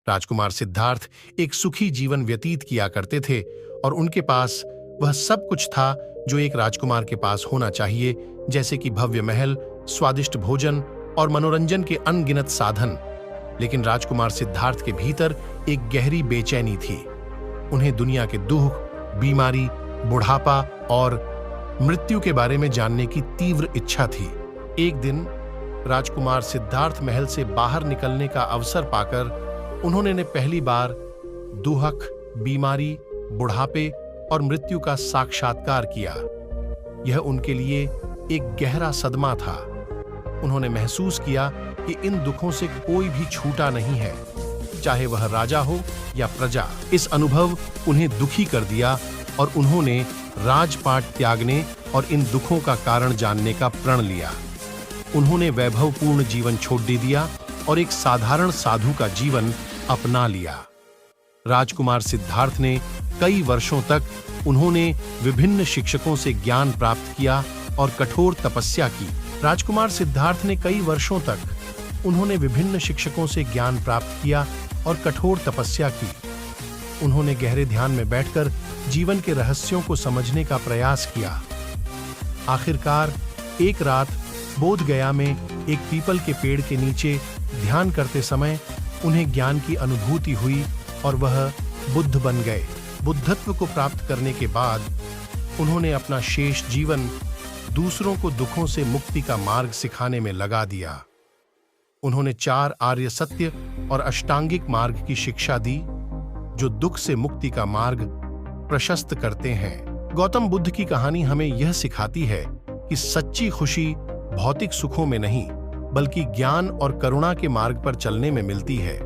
राजकुमार सिद्धार्थ एक सुखी जीवन व्यतीत किया करते थे और उनके पास वह सब कुछ था जो एक राजकुमार के पास होना चाहिए, जैसे कि भव्य महल, स्वादिष्ट भोजन और मनोरंजन के अनगिनत साधन। लेकिन राजकुमार सिद्धार्थ के भीतर एक गहरी बेचैनी थी। उन्हें दुनिया के दुख, बीमारी, बुढ़ापा और मृत्यु के बारे में जानने की तीव्र इच्छा थी। एक दिन राजकुमार सिद्धार्थ महल से बाहर निकलने का अवसर पाकर उन्होंने पहली बार दुहक, बीमारी, बुढ़ापे और मृत्यु का साक्षात्कार किया। यह उनके लिए एक गहरा सदमा था। उन्होंने महसूस किया कि इन दुखों से कोई भी छूटा नहीं है, चाहे वह राजा हो या प्रजा। इस अनुभव उन्हें दुखी कर दिया और उन्होंने राजपाट त्यागने और इन दुखों का कारण जानने का प्रण लिया। उन्होंने वैभवपूर्ण जीवन छोड़ दे दिया और एक साधारण साधु का जीवन अपना लिया। राजकुमार सिद्धार्थ ने कई वर्षों तक उन्होंने विभिन्न शिक्षकों से ज्ञान प्राप्त किया और कठोर तपस्या की। राजकुमार सिद्धार्थ ने कई वर्षों तक उन्होंने विभिन्न शिक्षकों से ज्ञान प्राप्त किया और कठोर तपस्या की। उन्होंने गहरे ध्यान में बैठकर जीवन के रहस्यों को समझने का प्रयास किया। आखिरकार एक रात बोध गया में एक पीपल के पेड़ के नीचे ध्यान करते समय उन्हें ज्ञान की अनुभूति हुई और वह बुद्ध बन गए। बुद्धत्व को प्राप्त करने के बाद उन्होंने अपना शेष जीवन दूसरों को दुखों से मुक्ति का मार्ग सिखाने में लगा दिया। उन्होंने 4 आर्य सत्य और अष्टांगिक मार्ग की शिक्षा दी, जो दुख से मुक्ति का मार्ग प्रशस्त करते हैं। गौतम बुद्ध की कहानी हमें यह सिखाती है कि सच्ची खुशी भौतिक सुखों में नहीं, बल्कि ज्ञान और करुणा के मार्ग पर चलने में मिलती है।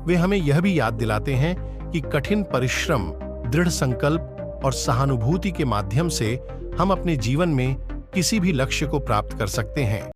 वे हमें यह भी याद दिलाते हैं कि कठिन परिश्रम, दृढ़ संकल्प और सहानुभूति के माध्यम से हम अपने जीवन में किसी भी लक्ष्य को प्राप्त कर सकते हैं।